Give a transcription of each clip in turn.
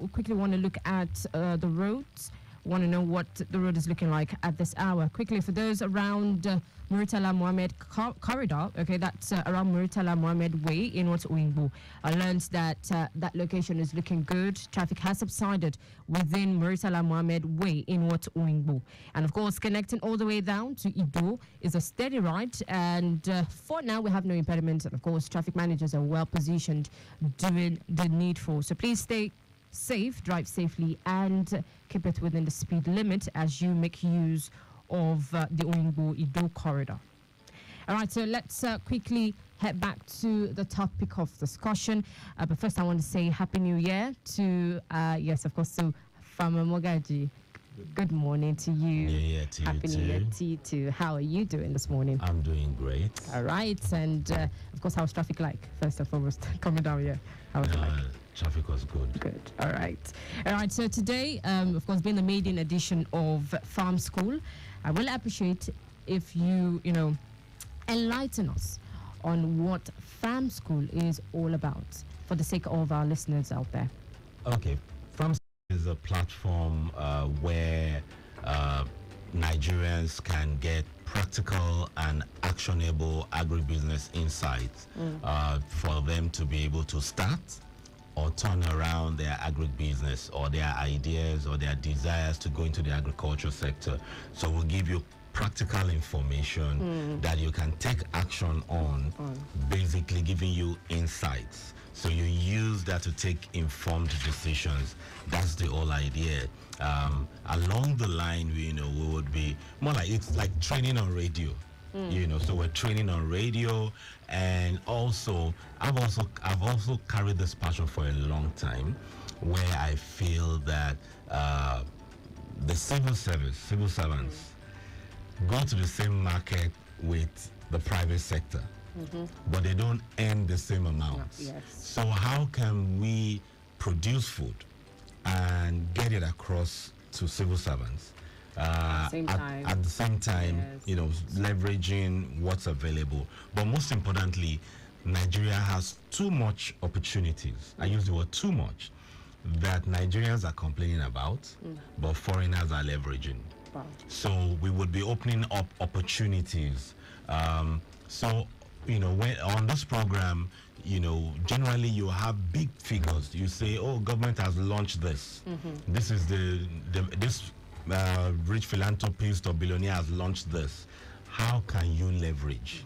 we quickly want to look at the roads. Want to know what the road is looking like at this hour. Quickly, for those around Muritala Mohammed corridor, okay, that's around Muritala Mohammed Way in West Uingbo. I learned that that location is looking good. Traffic has subsided within Muritala Mohammed Way in West Uingbo. And of course, connecting all the way down to Ido is a steady ride. And for now, we have no impediments. And of course, traffic managers are well positioned doing the needful. So please stay safe, drive safely, and keep it within the speed limit as you make use of the Uingbo-Ido corridor. All right, so let's quickly head back to the topic of discussion. But first, I want to say Happy New Year to, yes, of course, to Farmer Mogaji. Good morning to you. Yeah, to you Happy too. New Year to you too. How are you doing this morning? I'm doing great. All right, and of course, how's traffic like? First and foremost, coming down here, how's it like? Traffic was good. Good. All right. All right. So today, of course, being the maiden edition of Farm School, I will appreciate if you enlighten us on what Farm School is all about for the sake of our listeners out there. Okay. Farm School is a platform where Nigerians can get practical and actionable agribusiness insights for them to be able to start or turn around their agribusiness or their ideas or their desires to go into the agriculture sector. So we'll give you practical information that you can take action on, basically giving you insights. So you use that to take informed decisions. That's the whole idea. Along the line, we would be more like, it's like training on radio. So we're training on radio, and also I've also carried this passion for a long time, where I feel that the civil servants go to the same market with the private sector, but they don't earn the same amounts. Yes. So how can we produce food and get it across to civil servants? At the same time, yes, leveraging what's available. But most importantly, Nigeria has too much opportunities. I use the word too much, that Nigerians are complaining about, but foreigners are leveraging. Wow. So we would be opening up opportunities. When on this program, generally you have big figures. You say, oh, government has launched this. This is this rich philanthropist or billionaire has launched this. How can you leverage?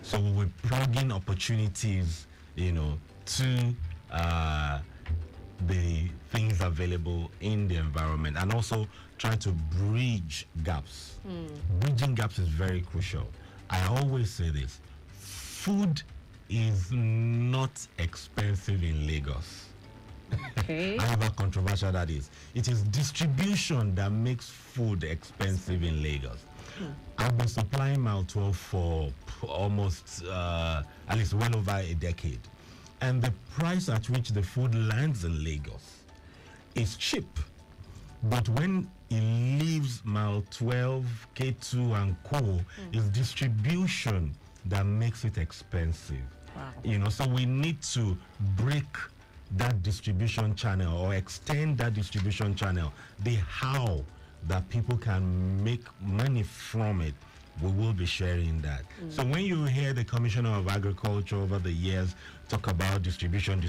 So we're plugging opportunities, to the things available in the environment, and also trying to bridge gaps. Bridging gaps is very crucial. I always say this: food is not expensive in Lagos. Okay. However controversial that is, it is distribution that makes food expensive in Lagos. I've been supplying Malto for almost at least well over a decade, and the price at which the food lands in Lagos is cheap, but when it leaves Mile 12, K2 and Co, is distribution that makes it expensive. Wow. So we need to break that distribution channel or extend that distribution channel. The how that people can make money from it, we will be sharing that. So when you hear the Commissioner of Agriculture over the years talk about distribution,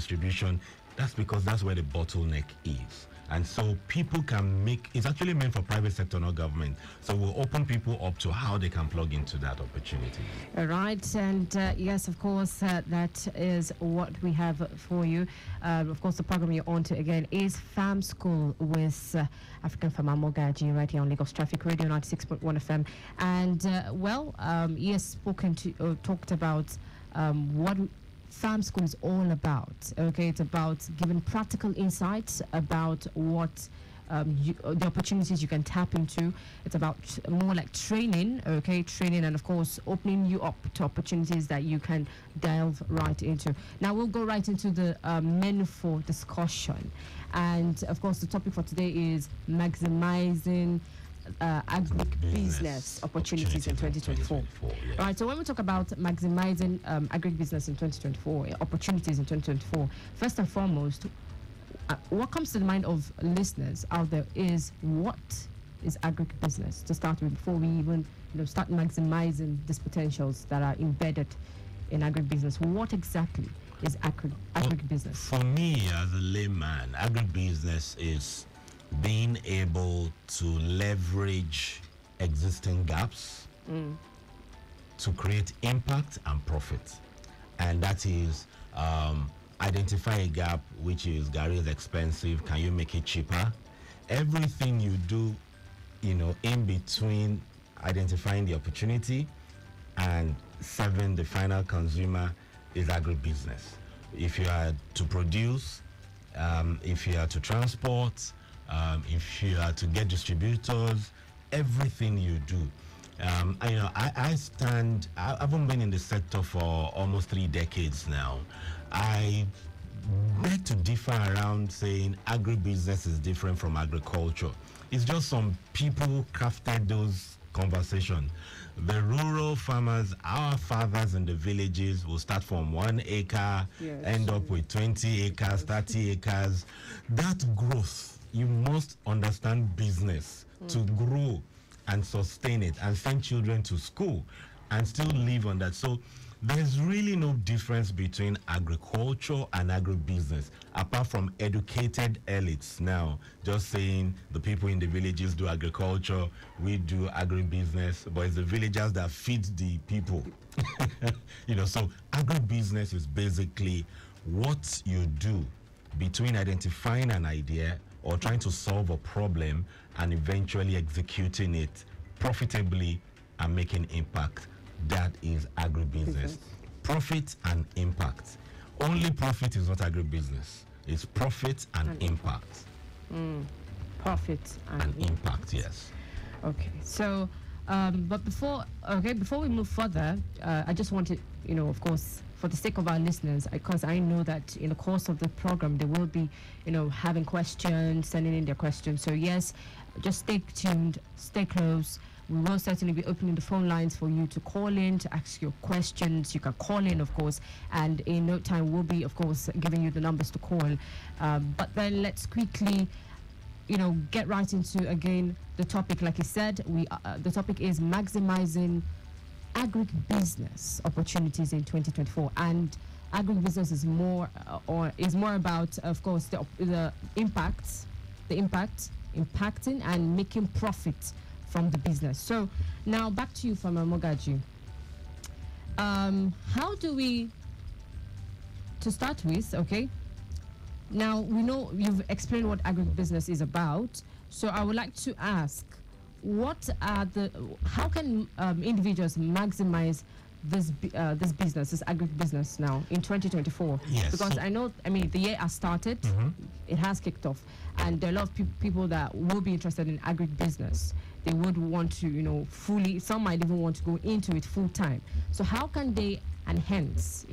that's because that's where the bottleneck is. And so people can make, it's actually meant for private sector, not government. So we'll open people up to how they can plug into that opportunity. All right. And yes, of course, that is what we have for you. Of course, the program you're on to again is Farm School with African Farmer Mogaji right here on Lagos Traffic Radio 96.1 FM. And he has talked about what Farm School is all about. Okay, it's about giving practical insights about what the opportunities you can tap into. It's about more like training, and of course opening you up to opportunities that you can delve right into. Now we'll go right into the menu for discussion, and of course the topic for today is maximizing agribusiness opportunities in 2024. Yes. All right, so when we talk about maximizing agribusiness in 2024, opportunities in 2024, first and foremost, what comes to the mind of listeners out there is, what is agribusiness to start with, before we even start maximizing these potentials that are embedded in agribusiness? What exactly is agribusiness? For me, as a layman, agribusiness is being able to leverage existing gaps to create impact and profit. And that is identify a gap, which is Gary is expensive, can you make it cheaper? Everything you do, in between identifying the opportunity and serving the final consumer is agribusiness. If you are to produce, if you are to transport, if you are to get distributors, everything you do. I haven't been in the sector for almost 3 decades now. I beg to differ around saying agribusiness is different from agriculture. It's just some people crafted those conversations. The rural farmers, our fathers in the villages, will start from 1 acre, end up with 20 acres, 30 acres. That growth, you must understand business to grow and sustain it and send children to school and still live on that. So there's really no difference between agriculture and agribusiness, apart from educated elites now just saying the people in the villages do agriculture, we do agribusiness, but it's the villagers that feed the people. So agribusiness is basically what you do between identifying an idea or trying to solve a problem and eventually executing it profitably and making impact. That is agribusiness. Profit and impact. Only profit is not agribusiness. It's profit and impact. Profit and impact, yes. Okay. So, but before we move further, I just wanted, of course, for the sake of our listeners, because I know that in the course of the program, they will be, having questions, sending in their questions. So yes, just stay tuned, stay close. We will certainly be opening the phone lines for you to call in, to ask your questions. You can call in, of course, and in no time we'll be, of course, giving you the numbers to call. But then let's quickly, get right into, again, the topic. Like you said, the topic is maximizing agribusiness opportunities in 2024. And agribusiness is more about, of course, the impacting and making profit from the business. So now back to you, Farmer Mogaji. How do we, to start with, okay, now we know you've explained what agribusiness is about, so I would like to ask, how can individuals maximize this business, this agribusiness now in 2024? Yes. Because the year has started, it has kicked off, and there are a lot of people that will be interested in agribusiness. They would want to, some might even want to go into it full time. So how can they enhance,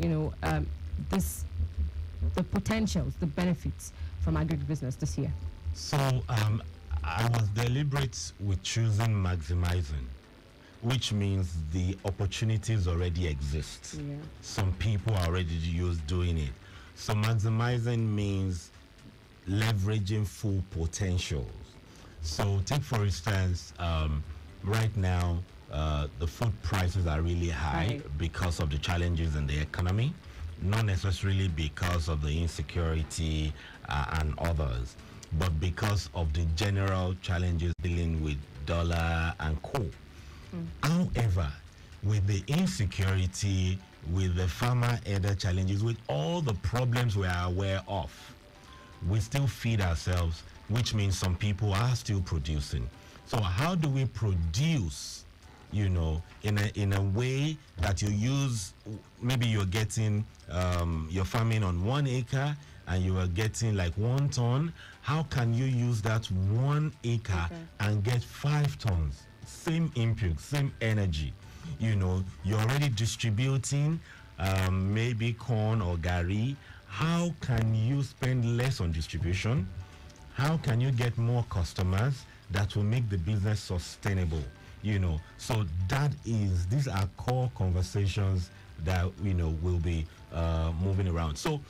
the potentials, the benefits from agribusiness this year? So I was deliberate with choosing maximizing, which means the opportunities already exist. Yeah. Some people are already doing it. So maximizing means leveraging full potentials. So take, for instance, right now, the food prices are really high because of the challenges in the economy, not necessarily because of the insecurity and others, but because of the general challenges dealing with dollar and co. However, with the insecurity, with the farmer elder challenges, with all the problems we are aware of, we still feed ourselves, which means some people are still producing. So how do we produce, in a way that you use, maybe you're getting, you're farming on 1 acre and you are getting like 1 ton. How can you use that 1 acre and get 5 tons? Same input, same energy. You're already distributing maybe corn or gari. How can you spend less on distribution? How can you get more customers that will make the business sustainable? So these are core conversations that will be moving around. So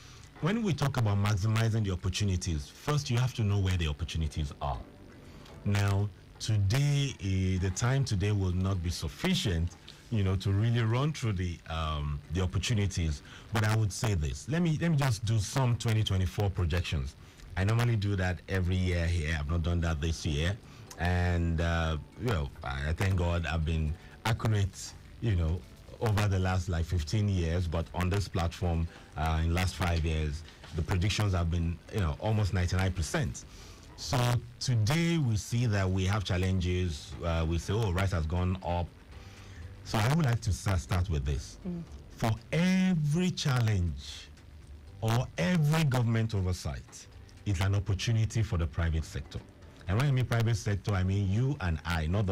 when we talk about maximizing the opportunities, first you have to know where the opportunities are. Now, today, the time today will not be sufficient, to really run through the opportunities. But I would say this. Let me just do some 2024 projections. I normally do that every year here. I've not done that this year, and I thank God I've been accurate, over the last 15 years. But on this platform, in the last 5 years, the predictions have been, almost 99%. So today we see that we have challenges. We say, rice has gone up. So I would like to start with this. For every challenge or every government oversight, it's an opportunity for the private sector. And when I mean private sector, I mean you and I, not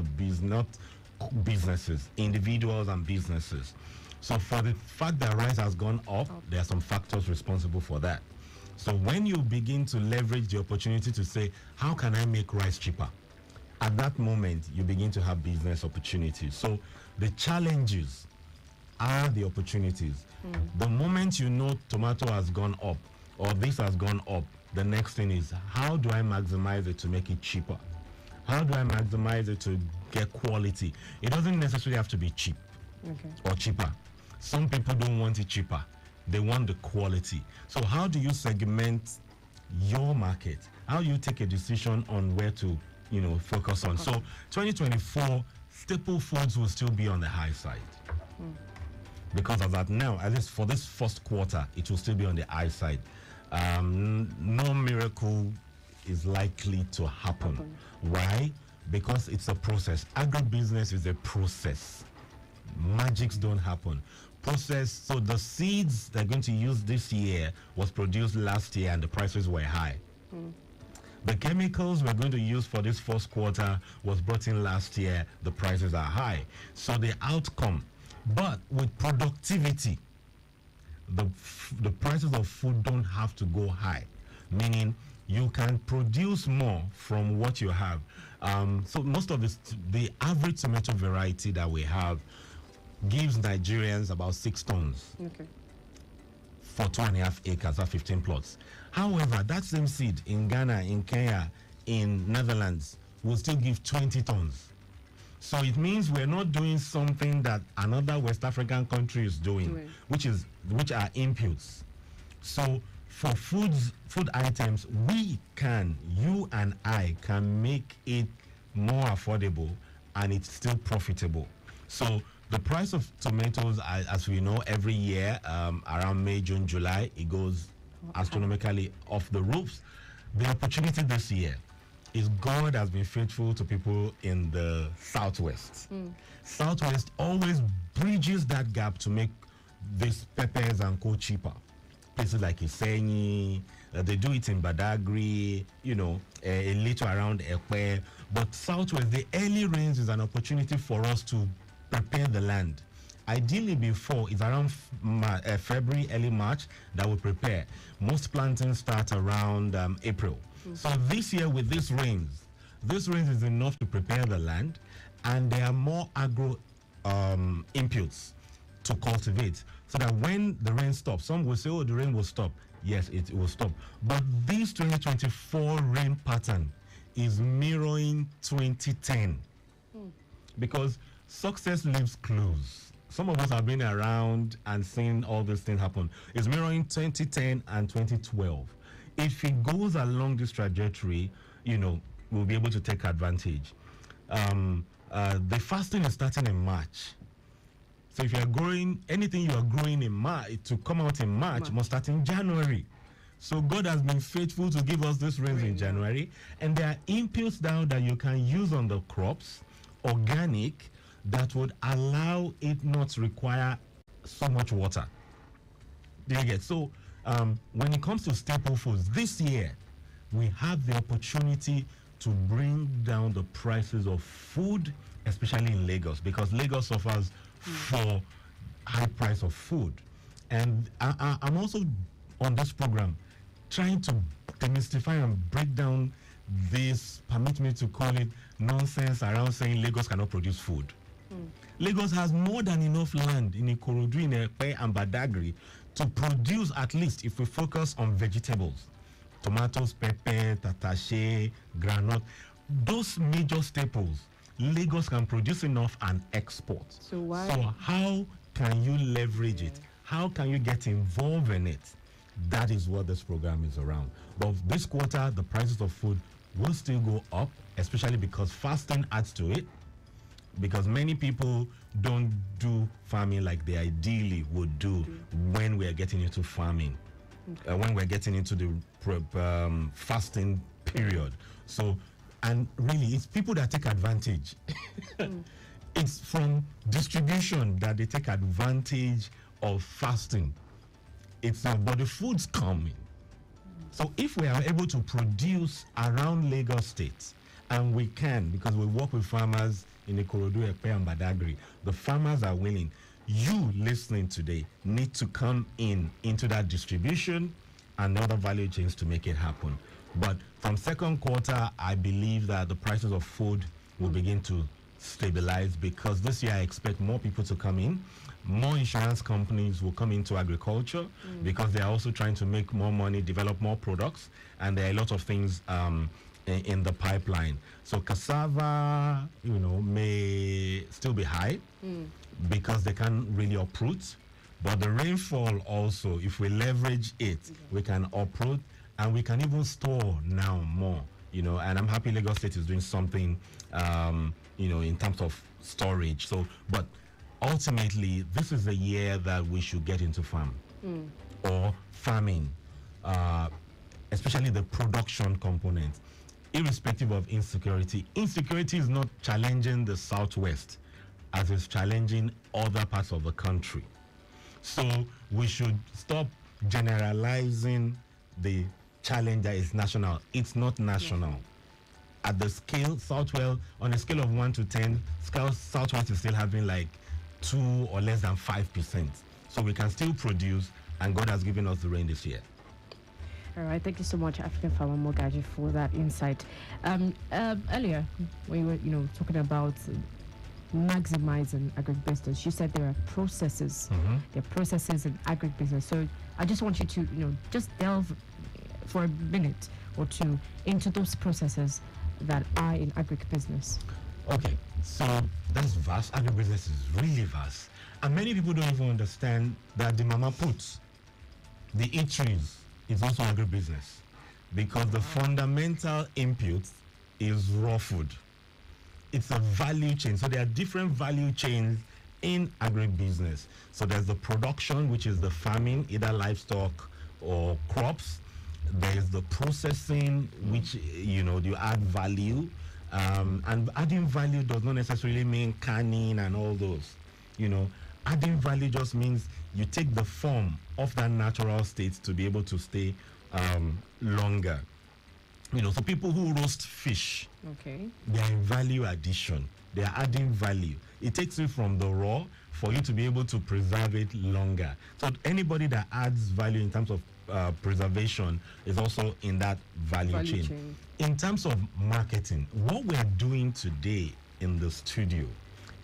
businesses, individuals and businesses. So for the fact that rice has gone up, there are some factors responsible for that. So when you begin to leverage the opportunity to say, how can I make rice cheaper? At that moment, you begin to have business opportunities. So the challenges are the opportunities. The moment you know tomato has gone up or this has gone up, the next thing is, how do I maximize it to make it cheaper? How do I maximize it to get quality? It doesn't necessarily have to be cheap or cheaper. Some people don't want it cheaper. They want the quality. So how do you segment your market? How do you take a decision on where to, focus on? So 2024, staple foods will still be on the high side. Because as at now, at least for this first quarter, it will still be on the high side. No miracle is likely to happen. Why? Because it's a process. Agribusiness is a process. Magics don't happen. Process. So the seeds they're going to use this year was produced last year and the prices were high. The chemicals we're going to use for this first quarter was brought in last year. The prices are high. So the outcome. But with productivity, the prices of food don't have to go high. Meaning you can produce more from what you have. So most of the average tomato variety that we have gives Nigerians about 6 tons for 2.5 acres or 15 plots. However, that same seed in Ghana, in Kenya, in Netherlands will still give 20 tons. So it means we're not doing something that another West African country is doing, which are inputs. So for food items, you and I can make it more affordable and it's still profitable. So the price of tomatoes, as we know, every year around May, June, July, it goes astronomically off the roofs. The opportunity this year is God has been faithful to people in the Southwest. Southwest always bridges that gap to make these peppers and co cheaper. Places like Isenyi, they do it in Badagry, a little around Ekwe. But Southwest, the early rains is an opportunity for us to prepare the land. Ideally before, it's around February, early March that we prepare. Most plantings start around April. So this year with these rains is enough to prepare the land, and there are more agro inputs to cultivate, so that when the rain stops, some will say, the rain will stop. Yes, it will stop. But this 2024 rain pattern is mirroring 2010. Because success leaves clues. Some of us have been around and seen all this thing happen. It's mirroring 2010 and 2012. If it goes along this trajectory, we'll be able to take advantage. The fasting is starting in March. So if you are growing, anything you are growing in March, to come out in March, must start in January. So God has been faithful to give us this rains in January. And there are inputs now that you can use on the crops, organic, that would allow it not to require so much water. Do you get? So when it comes to staple foods, this year, we have the opportunity to bring down the prices of food, especially in Lagos, because Lagos suffers for high price of food. And I'm also on this program trying to demystify and break down this, permit me to call it, nonsense around saying Lagos cannot produce food. Lagos has more than enough land in Ikorodu, in Ekpe and Badagry to produce, at least if we focus on vegetables, tomatoes, pepper, tatache, granite, those major staples, Lagos can produce enough and export. So how can you leverage it? How can you get involved in it? That is what this program is around. But this quarter, the prices of food will still go up, especially because fasting adds to it. Because many people don't do farming like they ideally would do when we are getting into farming, when we're getting into the fasting period. So, and really, it's people that take advantage. It's from distribution that they take advantage of fasting. It's but the food's coming. So if we are able to produce around Lagos State, and we can, because we work with farmers in Ikorodu, Epe, and Badagry, the farmers are willing. You listening today need to come into that distribution and other value chains to make it happen. But from second quarter, I believe that the prices of food will begin to stabilize, because this year I expect more people to come in. More insurance companies will come into agriculture because they are also trying to make more money, develop more products, and there are a lot of things in the pipeline. So cassava, may still be high because they can't really uproot. But the rainfall also, if we leverage it, we can uproot, and we can even store now more. And I'm happy Lagos State is doing something, in terms of storage. So, but ultimately, this is the year that we should get into or farming, especially the production component, irrespective of insecurity. Insecurity is not challenging the Southwest as it's challenging other parts of the country. So we should stop generalizing the challenge that is national. It's not national. At the scale, Southwest, on a scale of 1 to 10, Southwest is still having like 2 or less than 5%. So we can still produce, and God has given us the rain this year. All right, thank you so much, African Farmer Mogaji, for that insight. Earlier, when you were, talking about maximizing agribusiness, you said there are processes. There are processes in agribusiness. So I just want you to, just delve for a minute or two into those processes that are in agribusiness. Okay, so that's vast. Agribusiness is really vast, and many people don't even understand that the mama puts, the eateries, is also agribusiness, because the fundamental input is raw food. It's a value chain. So there are different value chains in agribusiness. So there's the production, which is the farming, either livestock or crops. There's the processing, which, you add value. And adding value does not necessarily mean canning and all those. Adding value just means you take the form of that natural state to be able to stay longer. So people who roast fish, they are in value addition. They are adding value. It takes you from the raw for you to be able to preserve it longer. So anybody that adds value in terms of preservation is also in that value chain. In terms of marketing, what we are doing today in the studio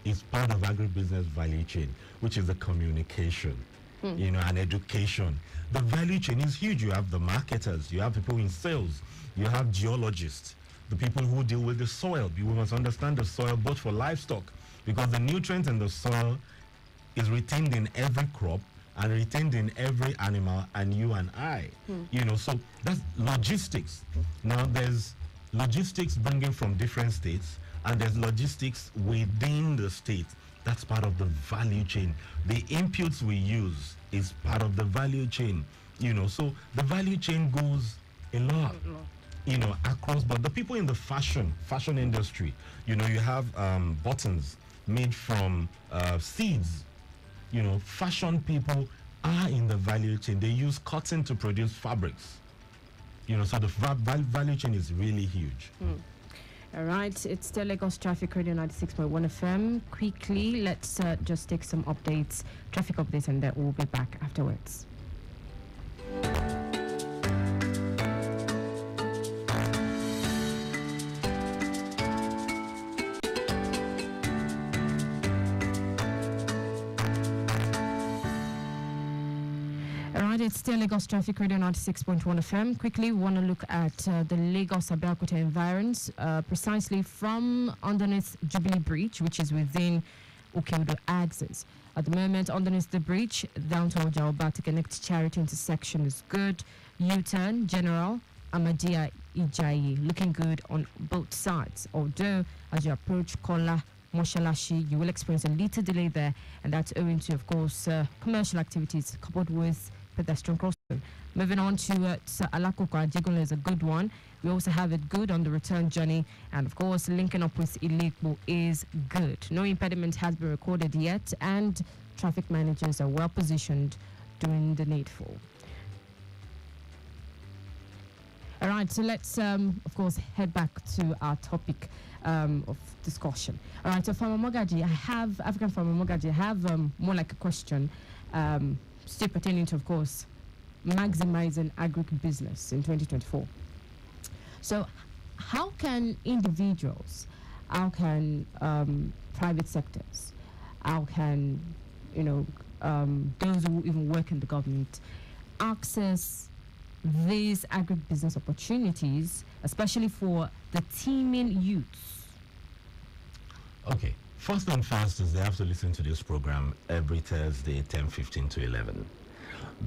is part of agribusiness value chain, which is the communication, and education. The value chain is huge. You have the marketers, you have people in sales, you have geologists, the people who deal with the soil. You must understand the soil both for livestock, because the nutrients in the soil is retained in every crop and retained in every animal, and you and I. So that's logistics. Now there's logistics bringing from different states, and there's logistics within the state. That's part of the value chain. The inputs we use is part of the value chain. So the value chain goes a lot, across. But the people in the fashion industry, you have buttons made from seeds. Fashion people are in the value chain. They use cotton to produce fabrics. So the value chain is really huge. All right, it's still Lagos Traffic Radio 96.1 FM. Quickly, let's just take some updates, traffic updates, and then we'll be back afterwards. it's still Lagos Traffic Radio 96.1 FM. Quickly, we want to look at the Lagos-Abeokuta environs, precisely from underneath Jubilee Bridge, which is within Okeodo axis. At the moment, underneath the bridge, down to Ojaoba to connect Charity intersection is good. U-turn, General, Amadia, Ijayi, looking good on both sides. Although, as you approach Kola, Moshalashi, you will experience a little delay there, and that's owing to, of course, commercial activities coupled with pedestrian crossing. Moving on to Alakoko, Ajegunle is a good one. We also have it good on the return journey, and of course, linking up with Ilekbo is good. No impediment has been recorded yet, and traffic managers are well positioned doing the needful. All right, so let's, of course, head back to our topic of discussion. All right, so Farmer Mogaji, African Farmer Mogaji, I have more like a question, still pertaining to, of course, maximizing agribusiness in 2024. So how can individuals, how can private sectors, how can, those who even work in the government access these agribusiness opportunities, especially for the teeming youths? Okay. First and fast is they have to listen to this program every Thursday, 10:15 to 11,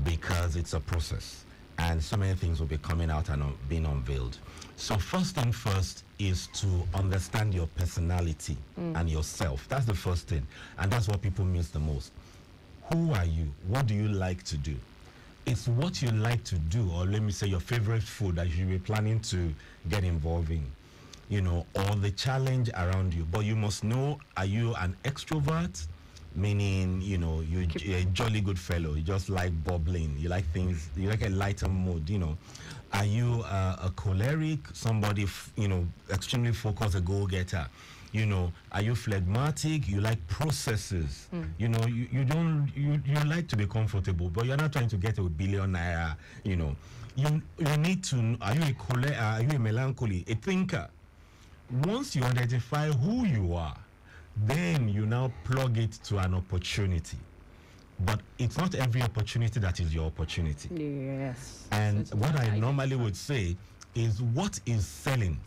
because it's a process and so many things will be coming out and being unveiled. So first and first is to understand your personality and yourself. That's the first thing. And that's what people miss the most. Who are you? What do you like to do? It's what you like to do, or let me say your favorite food that you'll be planning to get involved in, or the challenge around you. But you must know, are you an extrovert? Meaning, you're a jolly good fellow. You just like bubbling. You like things, you like a lighter mood, Are you a choleric, somebody, extremely focused, a go-getter? Are you phlegmatic? You like processes. You like to be comfortable, but you're not trying to get a billion naira. You need to. Are you a choleric? Are you a melancholy? A thinker. Once you identify who you are, then you now plug it to an opportunity. But it's not every opportunity that is your opportunity. Yes. And what I normally would say is what is selling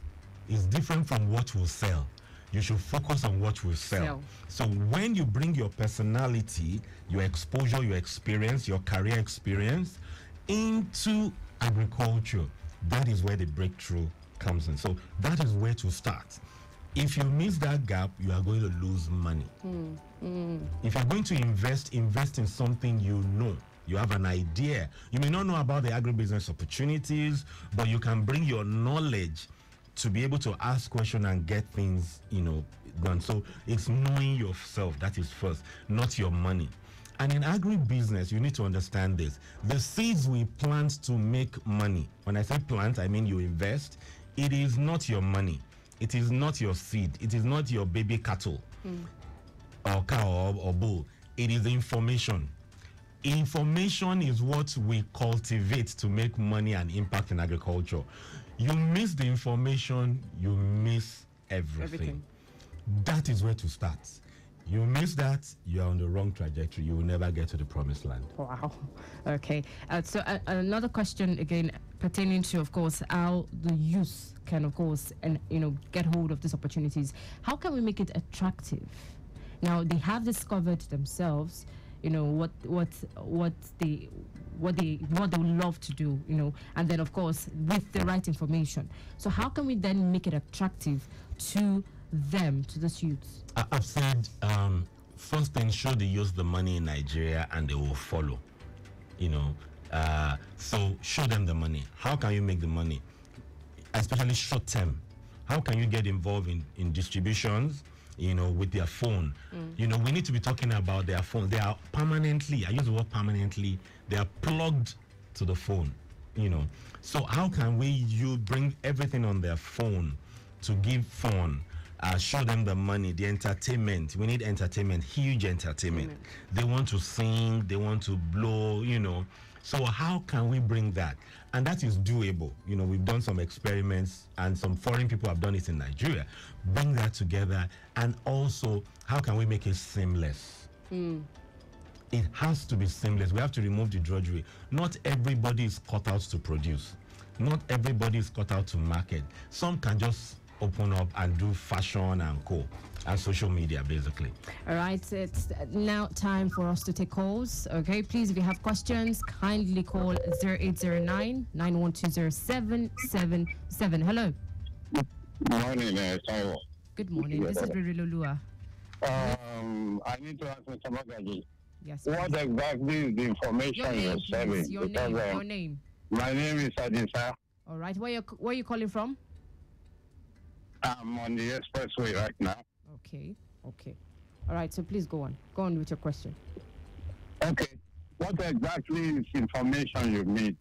is different from what will sell. You should focus on what will sell. So when you bring your personality, your exposure, your experience, your career experience into agriculture, that is where the breakthrough comes in. So that is where to start. If you miss that gap, you are going to lose money. If you're going to invest in something you have an idea. You may not know about the agribusiness opportunities, but you can bring your knowledge to be able to ask questions and get things, done. So it's knowing yourself, that is first, not your money. And in agribusiness, you need to understand this. The seeds we plant to make money. When I say plant, I mean you invest. It is not your money. It is not your seed. It is not your baby cattle or cow or bull. It is the information. Information is what we cultivate to make money and impact in agriculture. You miss the information, you miss everything. That is where to start. You miss that, you're on the wrong trajectory. You will never get to the promised land. Wow. Okay. So another question again pertaining to, of course, how the youth can, of course, get hold of these opportunities. How can we make it attractive? Now they have discovered themselves, what they would love to do, and then of course with the right information. So how can we then make it attractive to them, to these youths? I've said first thing, show the youth the money in Nigeria and they will follow. So show them the money. How can you make the money? Especially short term. How can you get involved in distributions? With their phone. We need to be talking about their phone. They are permanently, I use the word permanently, they are plugged to the phone, So how can you bring everything on their phone to give fun, show them the money, the entertainment. We need entertainment, huge entertainment. They want to sing, they want to blow, So how can we bring that? And that is doable. We've done some experiments and some foreign people have done it in Nigeria. Bring that together. And also, how can we make it seamless? it has to be seamless. We have to remove the drudgery. Not everybody is cut out to produce. Not everybody is cut out to market. Some can just open up and do fashion and co and social media, basically. All right, it's now time for us to take calls. Okay, please, if you have questions, kindly call 0809 9120777. Hello. Good morning, Taiwo. Good morning. This is Riri Lulua. I need to ask Mr. Magaji. Yes. What exactly is the information you're serving? Your name. My name is Adisa. All right. Where are you calling from? I'm on the expressway right now. Okay. All right. So please go on. Go on with your question. Okay. What exactly is information you need?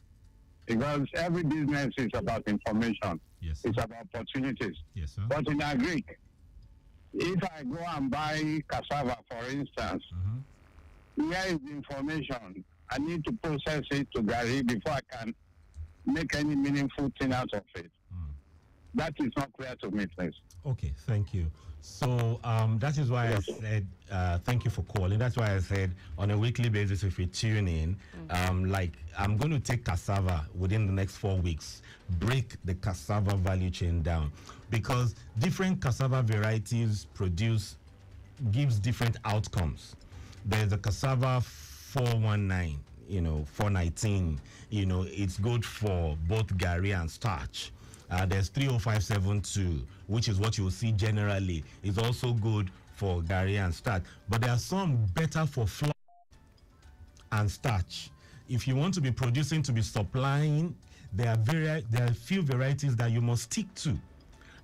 Because every business is about information. Yes. It's about opportunities. Yes, sir. But in agri, if I go and buy cassava, for instance, where is the information? I need to process it to Gary before I can make any meaningful thing out of it. That is not clear to me, please. Okay, thank you. So that is why I said, thank you for calling. That's why I said on a weekly basis, if you tune in, like I'm going to take cassava within the next 4 weeks, break the cassava value chain down, because different cassava varieties gives different outcomes. There's a cassava 419, 419, it's good for both gari and starch. There's 30572, which is what you'll see generally. It's also good for gari and starch. But there are some better for flour and starch. If you want to be producing, to be supplying, there are few varieties that you must stick to.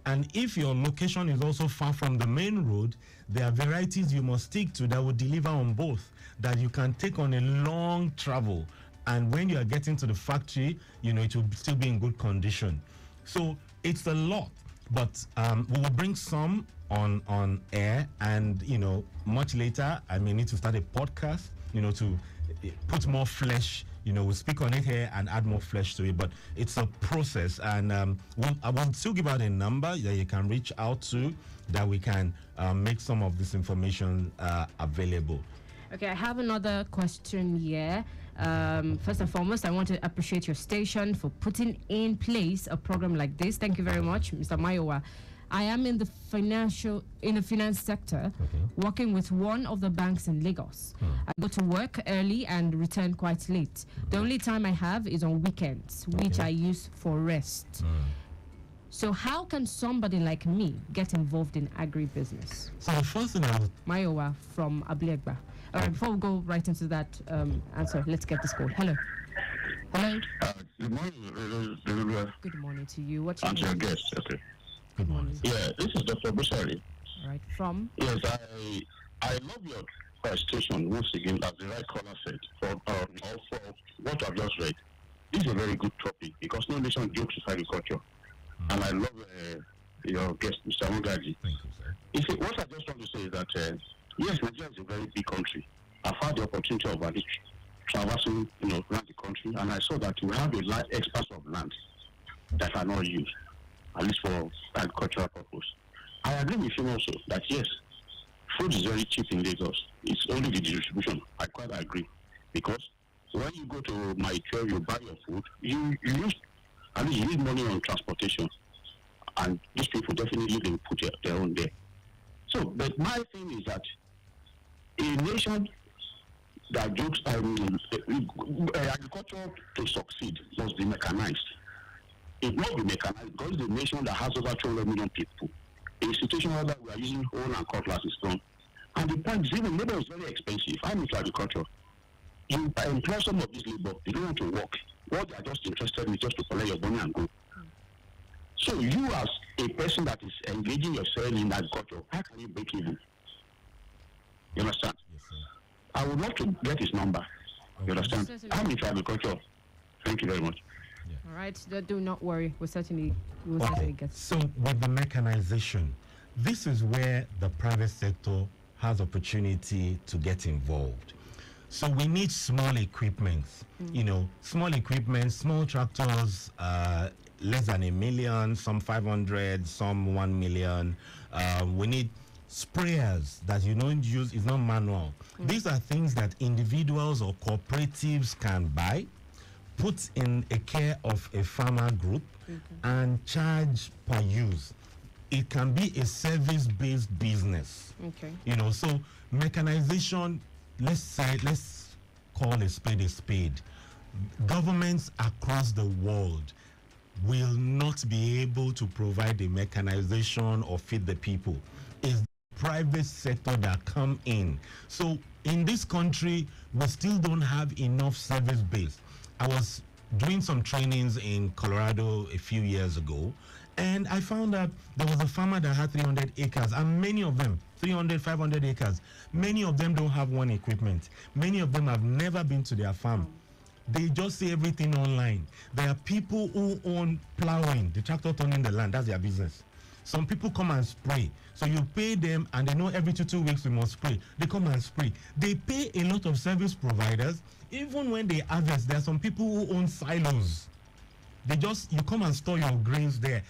And if your location is also far from the main road, there are varieties you must stick to that will deliver on both, that you can take on a long travel. And when you are getting to the factory, it will still be in good condition. So it's a lot, but we will bring some on air, and much later I may need to start a podcast, to put more flesh. We'll speak on it here and add more flesh to it, but it's a process, and I will still give out a number that you can reach out to, that we can make some of this information available. Okay, I have another question here. First and foremost, I want to appreciate your station for putting in place a program like this. Thank you very much, Mr. Mayowa. I am in the finance sector, working with one of the banks in Lagos. I go to work early and return quite late. The only time I have is on weekends, which I use for rest. So how can somebody like me get involved in agribusiness? So the first thing Mayowa from Abliegba. All right, before we go right into that answer, let's get this call. Hello. Good morning. Good morning to you. What's your I'm name? your guest. Okay. Good morning. Yeah, this is Dr. Busari. All right, from? Yes, I love your station once again, as the right caller said, for what I've just read. This is a very good topic because no nation jokes with agriculture. And I love your guest, Mr. Mugaji. Thank you, sir. You see, what I just want to say is that, yes, Nigeria is a very big country. I've had the opportunity of traversing, around the country, and I saw that we have a large expanse of land that are not used, at least for agricultural purpose. I agree with you also that, yes, food is very cheap in Lagos. It's only the distribution. I quite agree. Because when you go to my 12, you buy your food, you use money on transportation. And these people definitely they put their own there. So, but my thing is that a nation that jokes, agriculture to succeed must be mechanized. It must be mechanized because it's a nation that has over 200 million people. In a situation where we are using hoe and cutlass is wrong. And the point is, even labor is very expensive. I'm into agriculture. You employ some of this labor, they don't want to work. What they are just interested in is just to collect your money and go. So you as a person that is engaging yourself in agriculture, how can you break even? You understand? Yes, sir. I would love to get his number. Okay. You understand? I'm into agriculture. Thank you very much. Yeah. All right, do not worry. We'll certainly get. So with the mechanization, this is where the private sector has opportunity to get involved. So we need small equipment, small equipment, small tractors, less than $1 million, some 500, some 1 million. We need sprayers that you don't use, is not manual. These are things that individuals or cooperatives can buy, put in a care of a farmer group, and charge per use. It can be a service-based business. Okay. You know, so mechanization, let's call a spade a spade. Governments across the world will not be able to provide the mechanization or feed the people. It's the private sector that come in. So in this country, we still don't have enough service base. I was doing some trainings in Colorado a few years ago, and I found that there was a farmer that had 300 acres, and many of them, 300, 500 acres, many of them don't have one equipment. Many of them have never been to their farm. They just see everything online. There are people who own plowing, the tractor turning the land, that's their business. Some people come and spray. So you pay them and they know every 2 weeks we must spray. They come and spray. They pay a lot of service providers. Even when they harvest, there are some people who own silos. You come and store your grains there.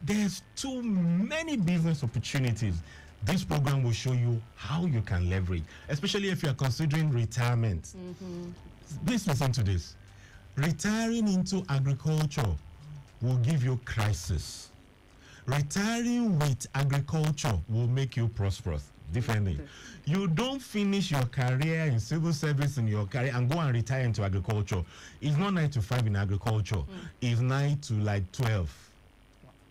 There's too many business opportunities. This program will show you how you can leverage, especially if you are considering retirement. Please listen to this. Retiring into agriculture will give you crisis. Retiring with agriculture will make you prosperous. Differently. You don't finish your career in civil service in your career and go and retire into agriculture. It's not 9 to 5 in agriculture. It's 9 to like 12.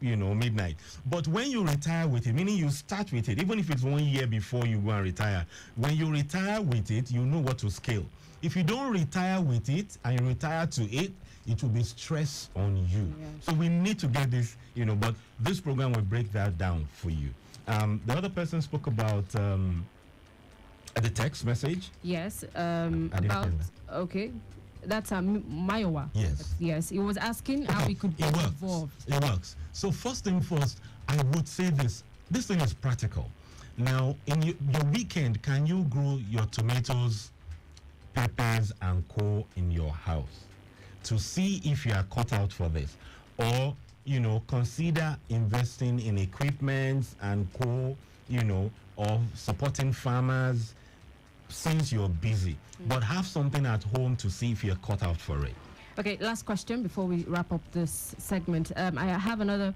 Midnight. But when you retire with it, meaning you start with it, even if it's 1 year before you go and retire, when you retire with it, you know what to scale. If you don't retire with it and you retire to it, it will be stress on you. Yeah. So we need to get this, but this program will break that down for you. The other person spoke about the text message. Yes. Okay. That's Mayowa. Yes. Yes. He was asking how we could get involved. It works. So first thing first, I would say this. This thing is practical. Now, in your weekend, can you grow your tomatoes, peppers, and co in your house to see if you are cut out for this? Or, consider investing in equipment and co, or supporting farmers since you're busy. But have something at home to see if you're cut out for it. Okay, last question before we wrap up this segment. I have another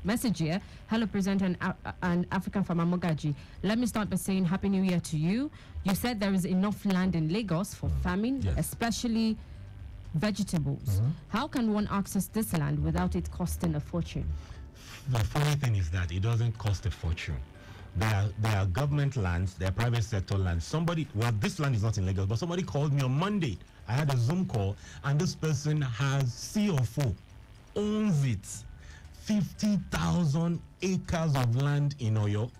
message here. Hello, presenter and African farmer Mogaji. Let me start by saying Happy New Year to you. You said there is enough land in Lagos for farming, yes, especially vegetables. How can one access this land without it costing a fortune? The funny thing is that it doesn't cost a fortune. There are government lands, there are private sector lands. This land is not in Lagos, but somebody called me on Monday. I had a Zoom call, and this person has CFO, owns it. 50,000 acres of land in Oyo.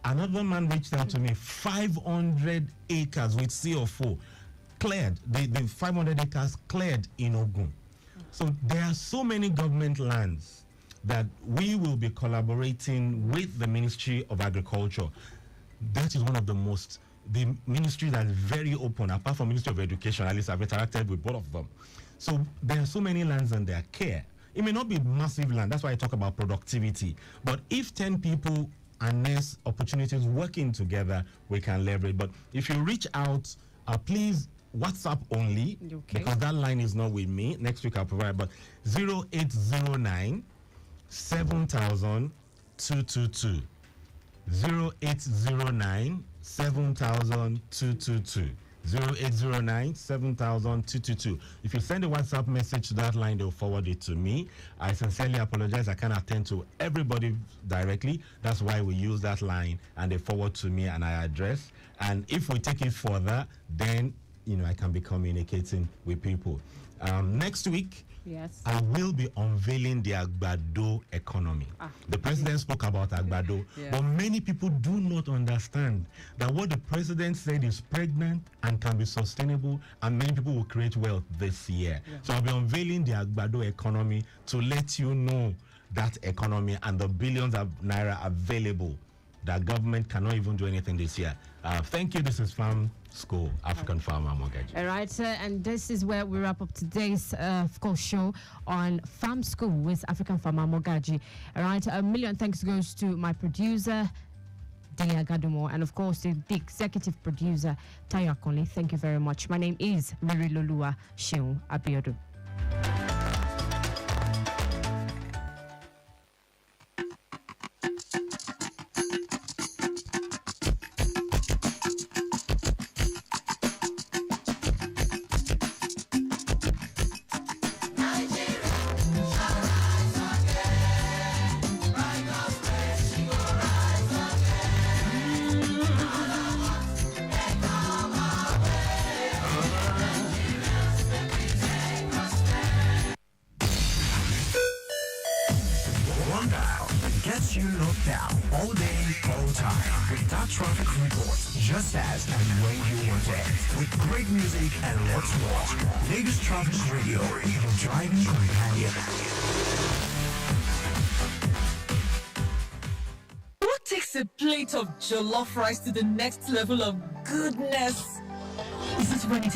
Another man reached out to me, 500 acres with CFO, cleared. The 500 acres cleared in Ogun. So there are so many government lands that we will be collaborating with the Ministry of Agriculture. That is one of the ministries that is very open, apart from Ministry of Education. At least I've interacted with both of them. So there are so many lands in their care. It may not be massive land, that's why I talk about productivity. But if 10 people and less opportunities working together, we can leverage. But if you reach out, please WhatsApp only, because that line is not with me. Next week I'll provide, but 0809 7000 222. 0809 7000 222. 0809 7000 222. If you send a WhatsApp message to that line, they'll forward it to me. I sincerely apologize. I can't attend to everybody directly. That's why we use that line, and they forward to me and I address. And if we take it further, then I can be communicating with people. Next week, yes, I will be unveiling the Agbado economy. The president spoke about Agbado, but many people do not understand that what the president said is pregnant and can be sustainable, and many people will create wealth this year. So I'll be unveiling the Agbado economy to let you know that economy and the billions of naira available. That government cannot even do anything this year. Thank you. This is Farm School, African Farmer Mogaji. All right, and this is where we wrap up today's, show on Farm School with African Farmer Mogaji. All right, a million thanks goes to my producer, Dele Agadumo, and of course the executive producer, Tayo Akonle. Thank you very much. My name is Mary Lolua Sheung Abiodun. Gets you knocked down all day, all time. With that traffic report, just as and when you want it. With great music and lots more. Lagos Traffic Radio, your driving companion. What takes a plate of jollof rice to the next level of goodness? Is it when it